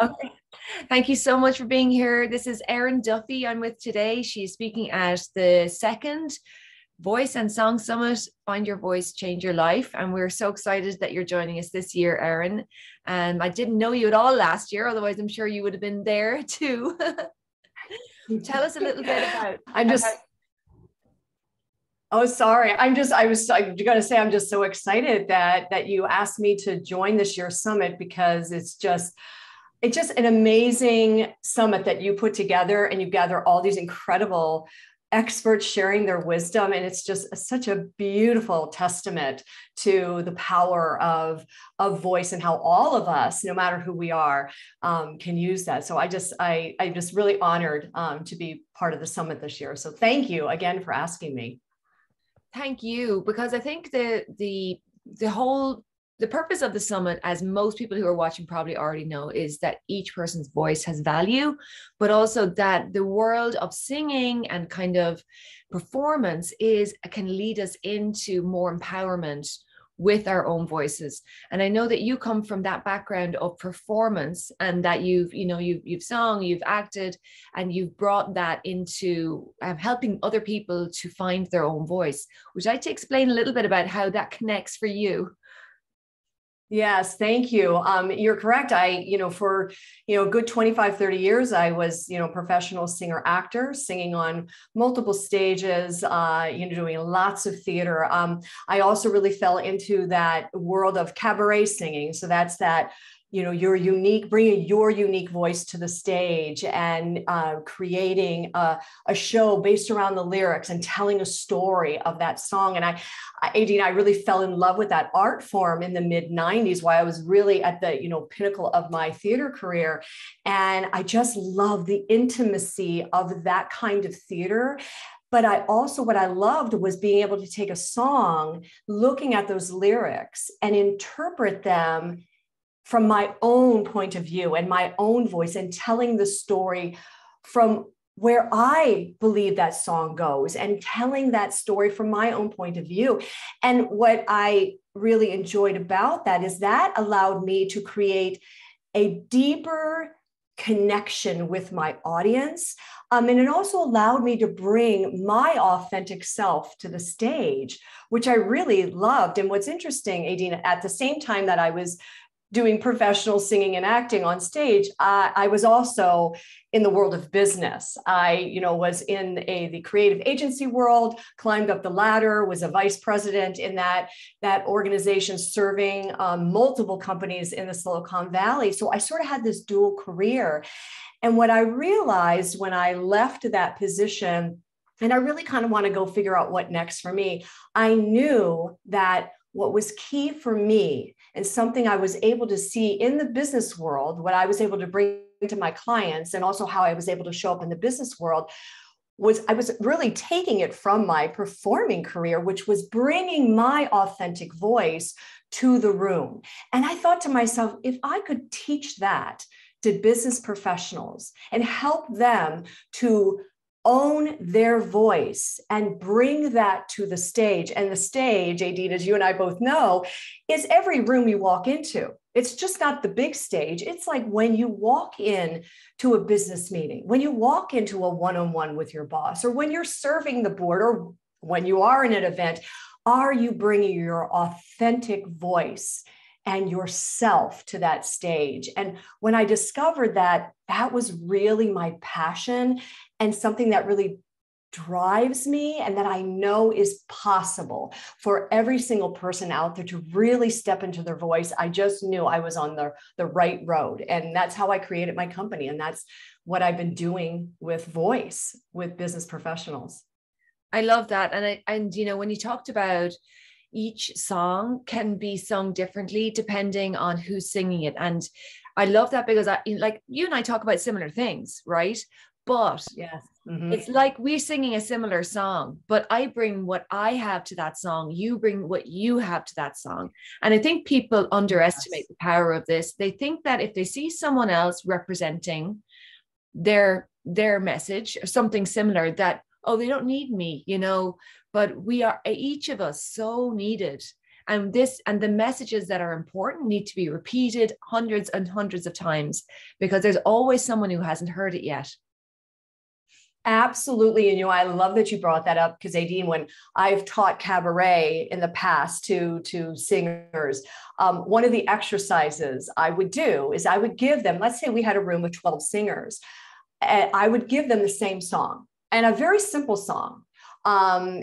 Okay. Thank you so much for being here. This is Erin Duffy I'm with today. She's speaking at the second Voice and Song Summit, Find Your Voice, Change Your Life. And we're so excited that you're joining us this year, Erin. And I didn't know you at all last year, otherwise I'm sure you would have been there too. Tell us a little bit I'm just, oh, sorry. I'm gonna say I'm just so excited that you asked me to join this year's summit because it's just an amazing summit that you put together, and you gather all these incredible experts sharing their wisdom. And it's just such a beautiful testament to the power of voice and how all of us, no matter who we are, can use that. So I'm just really honored to be part of the summit this year. So thank you again for asking me. Thank you, because I think the purpose of the summit, as most people who are watching probably already know, is that each person's voice has value, but also that the world of singing and kind of performance can lead us into more empowerment with our own voices. And I know that you come from that background of performance, and that you've sung, you've acted, and you've brought that into helping other people to find their own voice. Would you like to explain a little bit about how that connects for you? Yes, thank you. You're correct. For, a good 25, 30 years, I was, professional singer actor, singing on multiple stages, doing lots of theater. I also really fell into that world of cabaret singing. So that's that, bringing your unique voice to the stage, and creating a show based around the lyrics and telling a story of that song. And Aideen, I really fell in love with that art form in the mid 90s, while I was really at the, pinnacle of my theater career. And I just love the intimacy of that kind of theater. But what I loved was being able to take a song, looking at those lyrics and interpret them from my own point of view and my own voice, and telling the story from where I believe that song goes, and telling that story from my own point of view. And what I really enjoyed about that is that allowed me to create a deeper connection with my audience. And it also allowed me to bring my authentic self to the stage, which I really loved. And what's interesting, Aideen, at the same time that I was doing professional singing and acting on stage, I was also in the world of business. I, was in the creative agency world, climbed up the ladder, was a vice president in that organization, serving multiple companies in the Silicon Valley. So I sort of had this dual career. And what I realized when I left that position, and I really kind of want to go figure out what next for me, I knew that what was key for me, and something I was able to see in the business world, what I was able to bring to my clients, and also how I was able to show up in the business world, was I was really taking it from my performing career, which was bringing my authentic voice to the room. And I thought to myself, if I could teach that to business professionals and help them to own their voice and bring that to the stage. And the stage, Aideen, as you and I both know, is every room you walk into. It's just not the big stage. It's like when you walk in to a business meeting, when you walk into a one-on-one with your boss, or when you're serving the board, or when you are in an event, are you bringing your authentic voice and yourself to that stage? And when I discovered that, that was really my passion, and something that really drives me, and that I know is possible for every single person out there to really step into their voice. I just knew I was on the right road. And that's how I created my company. And that's what I've been doing with voice, with business professionals. I love that. And when you talked about each song can be sung differently depending on who's singing it. And I love that, because like you and I talk about similar things, right? But yes, mm-hmm. It's like we're singing a similar song, but I bring what I have to that song. You bring what you have to that song. And I think people underestimate the power of this. They think that if they see someone else representing their message or something similar, that, oh, they don't need me, but we are each of us so needed. And the messages that are important need to be repeated hundreds and hundreds of times, because there's always someone who hasn't heard it yet. Absolutely. And, I love that you brought that up, because Aideen, when I've taught cabaret in the past to singers, one of the exercises I would do is I would give them, let's say we had a room of 12 singers, and I would give them the same song, and a very simple song.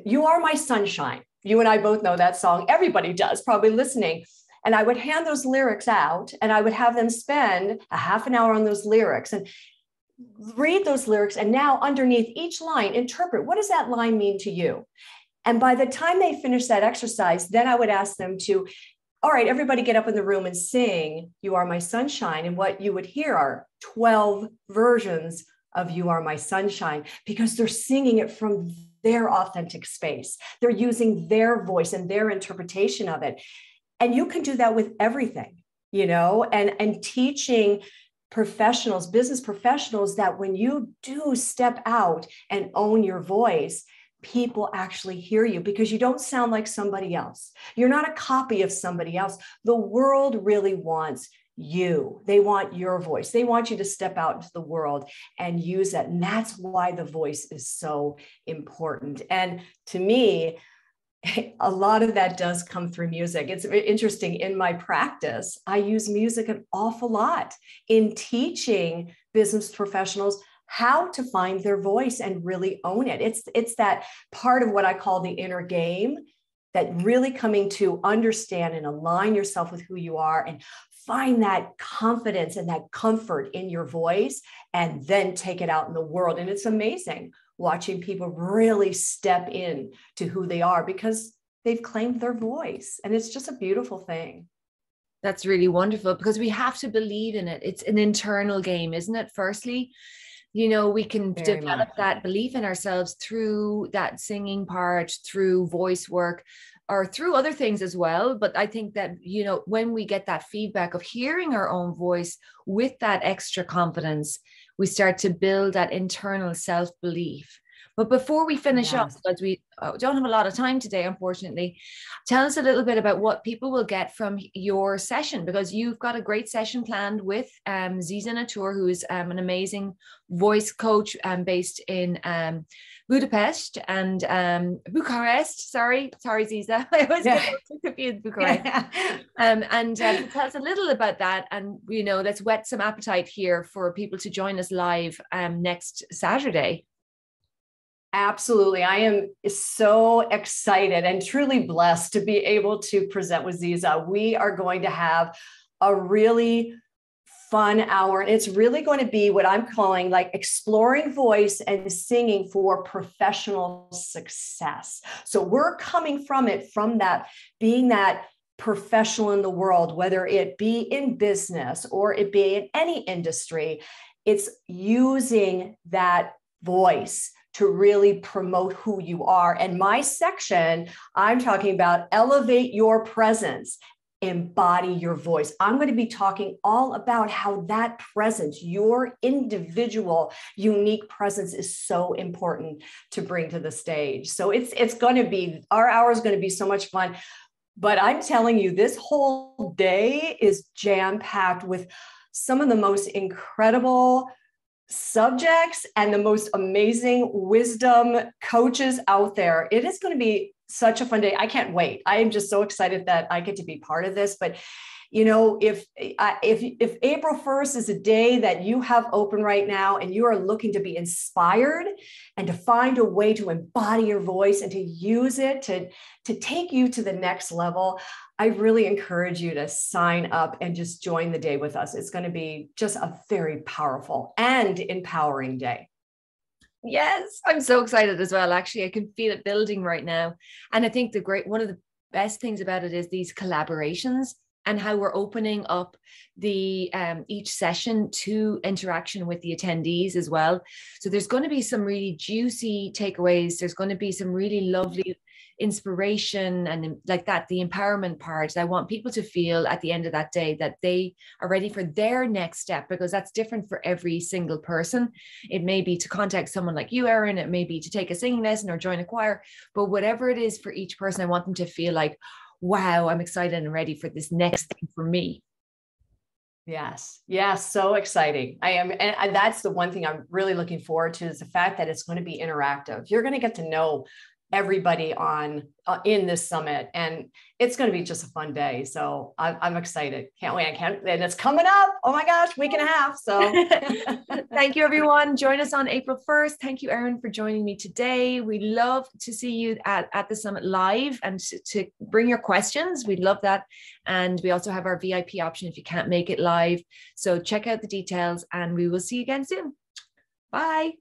You Are My Sunshine. You and I both know that song. Everybody does, probably listening. And I would hand those lyrics out, and I would have them spend a half an hour on those lyrics and read those lyrics. And now underneath each line, interpret, what does that line mean to you? And by the time they finish that exercise, then I would ask them to, all right, everybody get up in the room and sing You Are My Sunshine. And what you would hear are 12 versions of You Are My Sunshine, because they're singing it from their authentic space. They're using their voice and their interpretation of it. And you can do that with everything, and teaching professionals, business professionals, that when you do step out and own your voice, people actually hear you, because you don't sound like somebody else. You're not a copy of somebody else. The world really wants you. They want your voice. They want you to step out into the world and use that. And that's why the voice is so important. And to me, a lot of that does come through music. It's interesting. In my practice, I use music an awful lot in teaching business professionals how to find their voice and really own it. It's that part of what I call the inner game, that really coming to understand and align yourself with who you are and find that confidence and that comfort in your voice, and then take it out in the world. And it's amazing watching people really step in to who they are, because they've claimed their voice. And it's just a beautiful thing. That's really wonderful, because we have to believe in it. It's an internal game, isn't it? Firstly, we can Very develop much. that belief in ourselves through that singing part, through voice work, or through other things as well. But I think that, when we get that feedback of hearing our own voice with that extra confidence, we start to build that internal self-belief. But before we finish up, because we don't have a lot of time today, unfortunately, tell us a little bit about what people will get from your session, because you've got a great session planned with Ziza Natur, who is an amazing voice coach based in Budapest and Bucharest. Sorry, Ziza. I always get confused, Bucharest. And tell us a little about that. And, let's whet some appetite here for people to join us live next Saturday. Absolutely. I am so excited and truly blessed to be able to present with Ziza. We are going to have a really fun hour. And it's really going to be what I'm calling like exploring voice and singing for professional success. So we're coming from that, being that professional in the world, whether it be in business or it be in any industry. It's using that voice to really promote who you are. And my section, I'm talking about elevate your presence, embody your voice. I'm going to be talking all about how that presence, your individual, unique presence, is so important to bring to the stage. So it's going to be, our hour is going to be so much fun. But I'm telling you, this whole day is jam-packed with some of the most incredible subjects and the most amazing wisdom coaches out there. It is going to be such a fun day. I can't wait. I am just so excited that I get to be part of this. But if April 1st is a day that you have open right now and you are looking to be inspired and to find a way to embody your voice and to use it to take you to the next level, I really encourage you to sign up and just join the day with us. It's going to be just a very powerful and empowering day. Yes, I'm so excited as well. Actually, I can feel it building right now. And I think one of the best things about it is these collaborations and how we're opening up the each session to interaction with the attendees as well. So there's going to be some really juicy takeaways. There's going to be some really lovely inspiration and like that, the empowerment part. I want people to feel at the end of that day that they are ready for their next step, because that's different for every single person. It may be to contact someone like you, Erin. It may be to take a singing lesson or join a choir, but whatever it is for each person, I want them to feel like, wow, I'm excited and ready for this next thing for me. Yes. Yes. So exciting. I am. And that's the one thing I'm really looking forward to, is the fact that it's going to be interactive. You're going to get to know everybody on in this summit, and it's going to be just a fun day. So I'm excited. Can't wait. And it's coming up. Oh my gosh, week and a half. So thank you, everyone. Join us on April 1st. Thank you, Erin, for joining me today. We love to see you at the summit live, and to bring your questions. We'd love that. And we also have our VIP option if you can't make it live. So check out the details, and we will see you again soon. Bye.